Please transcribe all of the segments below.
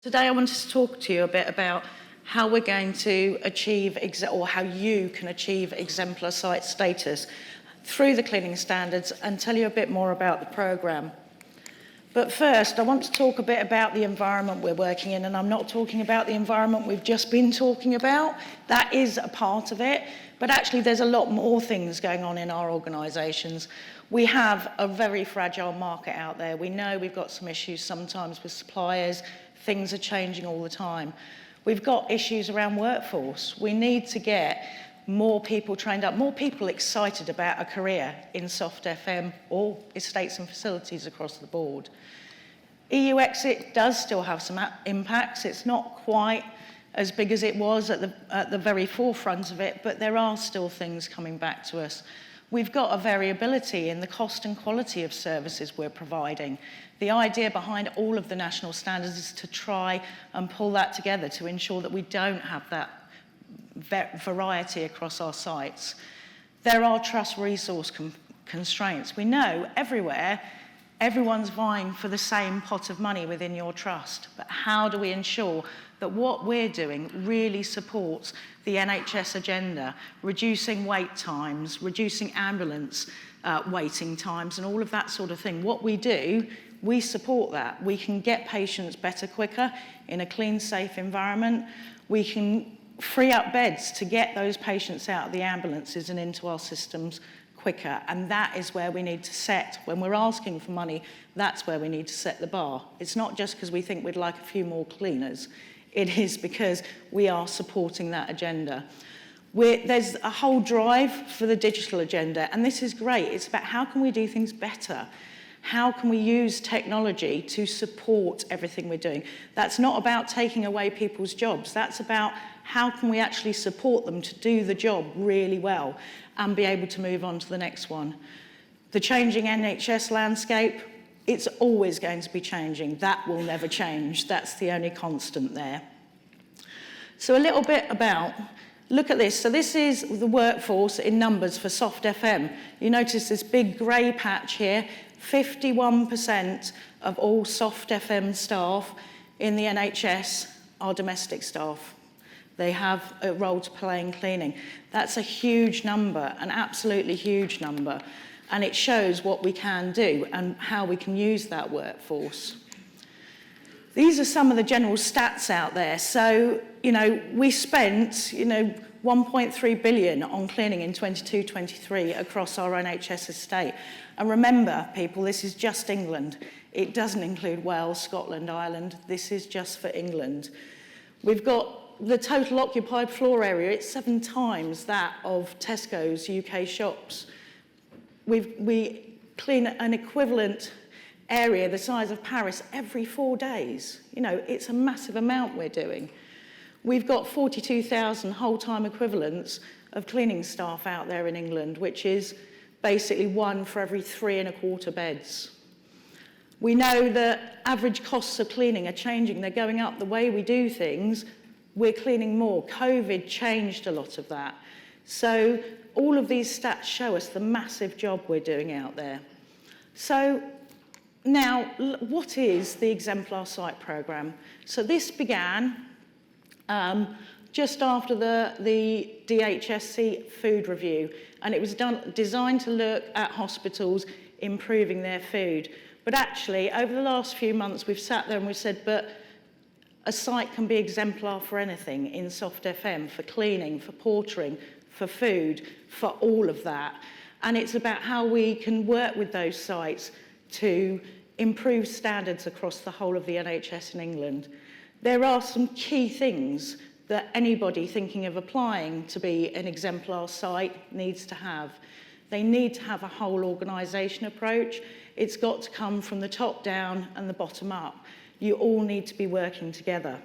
Today I wanted to talk to you a bit about how we're going to achieve, or how you can achieve exemplar site status through the cleaning standards, and tell you a bit more about the programme. But first, I want to talk a bit about the environment we're working in, and I'm not talking about the environment we've just been talking about. That is a part of it, but actually there's a lot more things going on in our organisations. We have a very fragile market out there. We know we've got some issues sometimes with suppliers. Things are changing all the time. We've got issues around workforce. We need to get more people trained up, more people excited about a career in soft FM or estates and facilities across the board. EU exit does still have some impacts. It's not quite as big as it was at the very forefront of it, but there are still things coming back to us. We've got a variability in the cost and quality of services we're providing. The idea behind all of the national standards is to try and pull that together to ensure that we don't have that variety across our sites. There are trust resource constraints. We know everywhere, everyone's vying for the same pot of money within your trust, but how do we ensure that what we're doing really supports the NHS agenda, reducing wait times, reducing ambulance waiting times, and all of that sort of thing? What we do, we support that. We can get patients better quicker in a clean, safe environment. We can free up beds to get those patients out of the ambulances and into our systems quicker, and that is where we need to set, when we're asking for money, that's where we need to set the bar. It's not just because we think we'd like a few more cleaners. It is because we are supporting that agenda. There's a whole drive for the digital agenda, and this is great. It's about how can we do things better? How can we use technology to support everything we're doing? That's not about taking away people's jobs. That's about how can we actually support them to do the job really well and be able to move on to the next one. The changing NHS landscape, it's always going to be changing. That will never change. That's the only constant there. So a little bit about, look at this. So this is the workforce in numbers for soft FM. You notice this big grey patch here. 51% of all soft FM staff in the NHS are domestic staff. They have a role to play in cleaning. That's a huge number, an absolutely huge number. And it shows what we can do and how we can use that workforce. These are some of the general stats out there. So, we spent, 1.3 billion on cleaning in 22-23 across our NHS estate. And remember, people, this is just England. It doesn't include Wales, Scotland, Ireland. This is just for England. We've got the total occupied floor area. It's 7 times that of Tesco's UK shops. We clean an equivalent area the size of Paris every 4 days. It's a massive amount we're doing. We've got 42,000 whole-time equivalents of cleaning staff out there in England, which is basically 1 for every 3.25 beds. We know that average costs of cleaning are changing. They're going up. The way we do things, we're cleaning more. COVID changed a lot of that. So all of these stats show us the massive job we're doing out there. So now, what is the Exemplar Site Programme? So this began just after the DHSC food review, and it was designed to look at hospitals improving their food. But actually, over the last few months, we've sat there and we've said, but a site can be exemplar for anything in soft FM, for cleaning, for portering, for food, for all of that. And it's about how we can work with those sites to improve standards across the whole of the NHS in England. There are some key things that anybody thinking of applying to be an exemplar site needs to have. They need to have a whole organisation approach. It's got to come from the top down and the bottom up. You all need to be working together.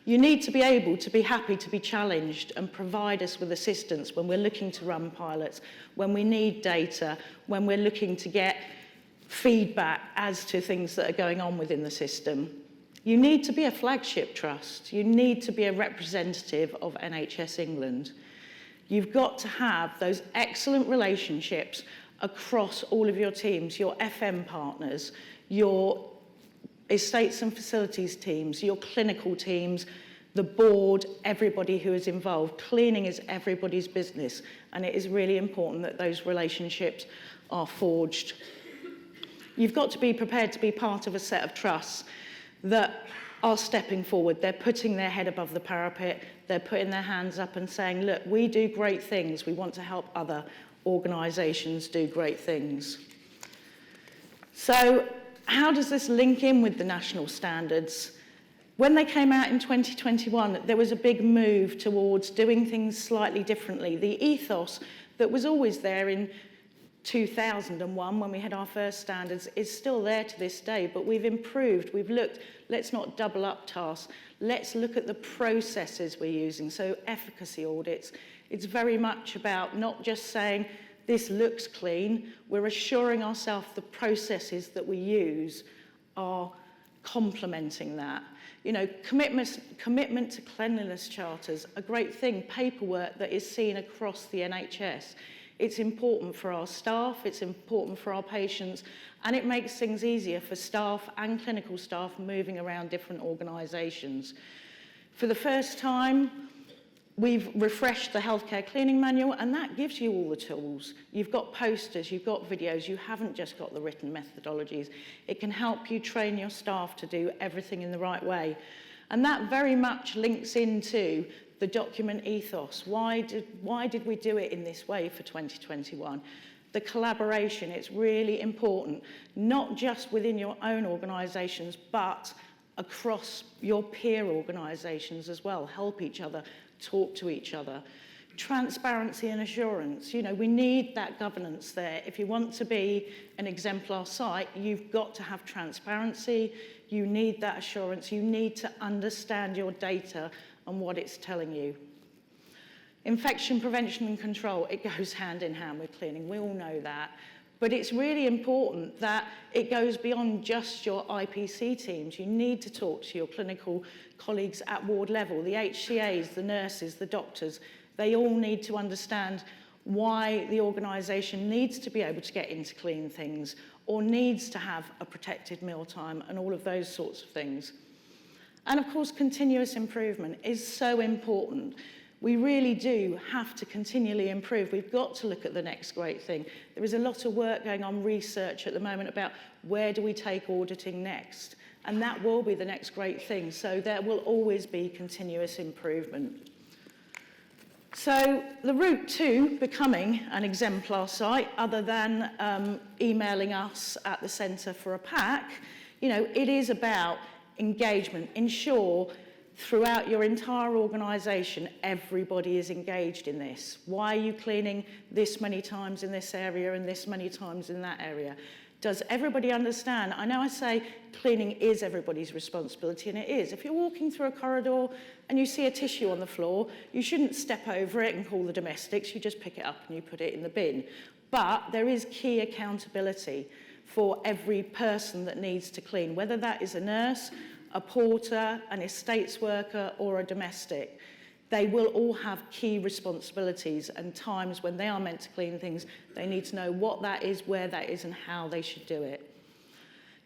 You need to be able to be happy to be challenged and provide us with assistance when we're looking to run pilots, when we need data, when we're looking to get feedback as to things that are going on within the system. You need to be a flagship trust. You need to be a representative of NHS England. You've got to have those excellent relationships across all of your teams, your FM partners, your estates and facilities teams, your clinical teams, the board, everybody who is involved. Cleaning is everybody's business, and it is really important that those relationships are forged. You've got to be prepared to be part of a set of trusts that are stepping forward. They're putting their head above the parapet. They're putting their hands up and saying, look, we do great things. We want to help other organisations do great things. So how does this link in with the national standards? When they came out in 2021, there was a big move towards doing things slightly differently. The ethos that was always there in 2001, when we had our first standards, is still there to this day, but we've improved. We've looked, let's not double up tasks. Let's look at the processes we're using. So efficacy audits, it's very much about not just saying, this looks clean. We're assuring ourselves the processes that we use are complementing that. You know, commitment to cleanliness charters, a great thing, paperwork that is seen across the NHS. It's important for our staff, it's important for our patients, and it makes things easier for staff and clinical staff moving around different organisations. For the first time, we've refreshed the healthcare cleaning manual, and that gives you all the tools. You've got posters, you've got videos, you haven't just got the written methodologies. It can help you train your staff to do everything in the right way. And that very much links into the document ethos. Why did we do it in this way for 2021? The collaboration, it's really important, not just within your own organisations, but across your peer organisations as well. Help each other, talk to each other. Transparency and assurance, you know, we need that governance there. If you want to be an exemplar site, you've got to have transparency, you need that assurance, you need to understand your data and what it's telling you. Infection prevention and control, it goes hand in hand with cleaning, we all know that. But it's really important that it goes beyond just your IPC teams. You need to talk to your clinical colleagues at ward level, the HCAs, the nurses, the doctors. They all need to understand why the organisation needs to be able to get into clean things or needs to have a protected mealtime and all of those sorts of things. And of course, continuous improvement is so important. We really do have to continually improve. We've got to look at the next great thing. There is a lot of work going on, research at the moment about where do we take auditing next. And that will be the next great thing. So there will always be continuous improvement. So the route to becoming an exemplar site, other than emailing us at the centre for a pack, you know, it is about engagement. Ensure throughout your entire organisation, everybody is engaged in this. Why are you cleaning this many times in this area and this many times in that area? Does everybody understand? I know I say cleaning is everybody's responsibility, and it is. If you're walking through a corridor and you see a tissue on the floor, you shouldn't step over it and call the domestics. You just pick it up and you put it in the bin. But there is key accountability for every person that needs to clean, whether that is a nurse, a porter, an estates worker, or a domestic. They will all have key responsibilities and times when they are meant to clean things. They need to know what that is, where that is, and how they should do it.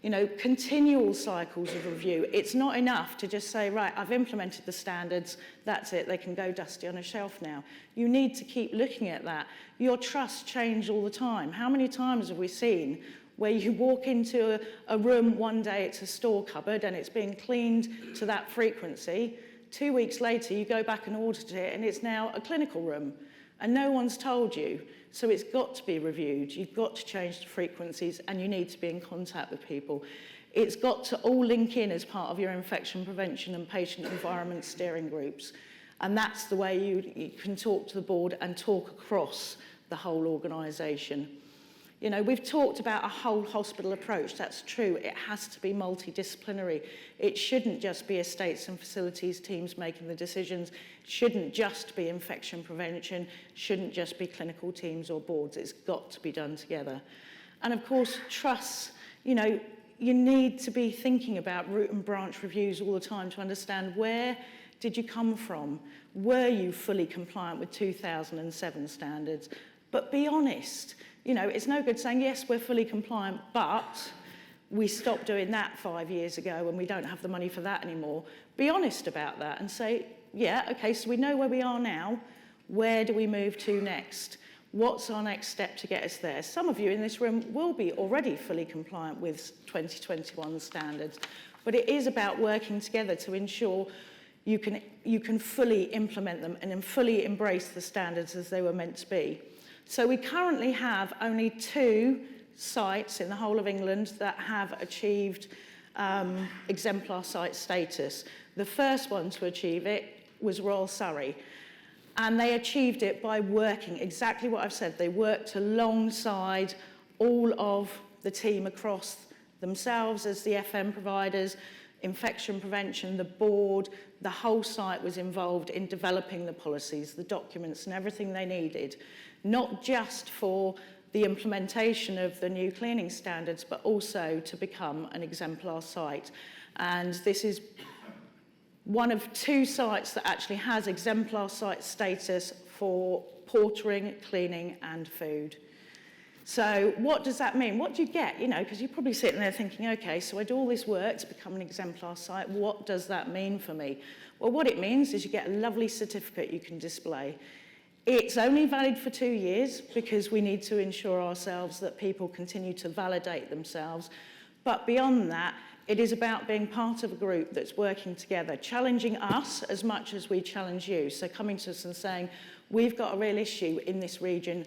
You know, continual cycles of review. It's not enough to just say, right, I've implemented the standards, that's it, they can go dusty on a shelf now. You need to keep looking at that. Your trusts change all the time. How many times have we seen where you walk into a room one day, it's a store cupboard and it's being cleaned to that frequency. 2 weeks later, you go back and audit it and it's now a clinical room and no one's told you. So it's got to be reviewed. You've got to change the frequencies and you need to be in contact with people. It's got to all link in as part of your infection prevention and patient environment steering groups. And that's the way you can talk to the board and talk across the whole organisation. You know, we've talked about a whole hospital approach. That's true. It has to be multidisciplinary. It shouldn't just be estates and facilities teams making the decisions. It shouldn't just be infection prevention. It shouldn't just be clinical teams or boards. It's got to be done together. And of course, trusts, you know, you need to be thinking about root and branch reviews all the time to understand where did you come from? Were you fully compliant with 2007 standards? But be honest. You know, it's no good saying, yes, we're fully compliant, but we stopped doing that 5 years ago and we don't have the money for that anymore. Be honest about that and say, yeah, okay, so we know where we are now. Where do we move to next? What's our next step to get us there? Some of you in this room will be already fully compliant with 2021 standards, but it is about working together to ensure you can fully implement them and then fully embrace the standards as they were meant to be. So we currently have only 2 sites in the whole of England that have achieved exemplar site status. The first one to achieve it was Royal Surrey. And they achieved it by working exactly what I've said. They worked alongside all of the team across themselves as the FM providers, infection prevention, the board, the whole site was involved in developing the policies, the documents and everything they needed, not just for the implementation of the new cleaning standards, but also to become an exemplar site. And this is one of 2 sites that actually has exemplar site status for portering, cleaning and food. So what does that mean? What do you get? You know, because you're probably sitting there thinking, okay, so I do all this work to become an exemplar site. What does that mean for me? Well, what it means is you get a lovely certificate you can display. It's only valid for 2 years because we need to ensure ourselves that people continue to validate themselves. But beyond that, it is about being part of a group that's working together, challenging us as much as we challenge you. So coming to us and saying, we've got a real issue in this region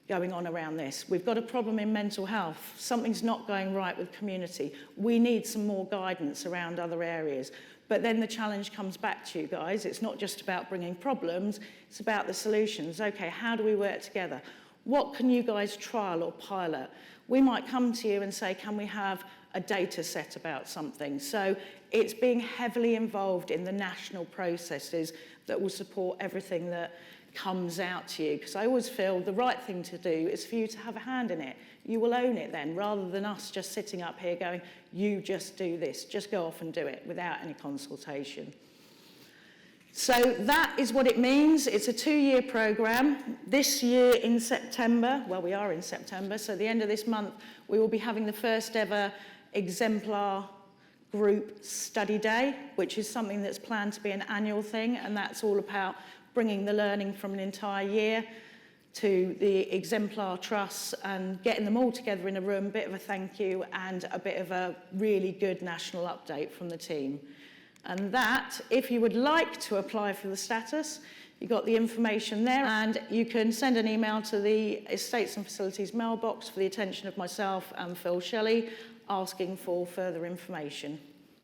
going on around this. We've got a problem in mental health. Something's not going right with community. We need some more guidance around other areas. But then the challenge comes back to you guys. It's not just about bringing problems, it's about the solutions. Okay, how do we work together? What can you guys trial or pilot? We might come to you and say, can we have a data set about something? So it's being heavily involved in the national processes that will support everything that comes out to you. Because I always feel the right thing to do is for you to have a hand in it. You will own it then, rather than us just sitting up here going, you just do this, just go off and do it without any consultation. So that is what it means. It's a 2-year programme. This year in September, well, we are in September, so the end of this month, we will be having the first ever Exemplar Group Study Day, which is something that's planned to be an annual thing, and that's all about bringing the learning from an entire year to the Exemplar trusts and getting them all together in a room, a bit of a thank you and a bit of a really good national update from the team. And that, if you would like to apply for the status, you've got the information there, and you can send an email to the Estates and Facilities mailbox for the attention of myself and Phil Shelley, asking for further information.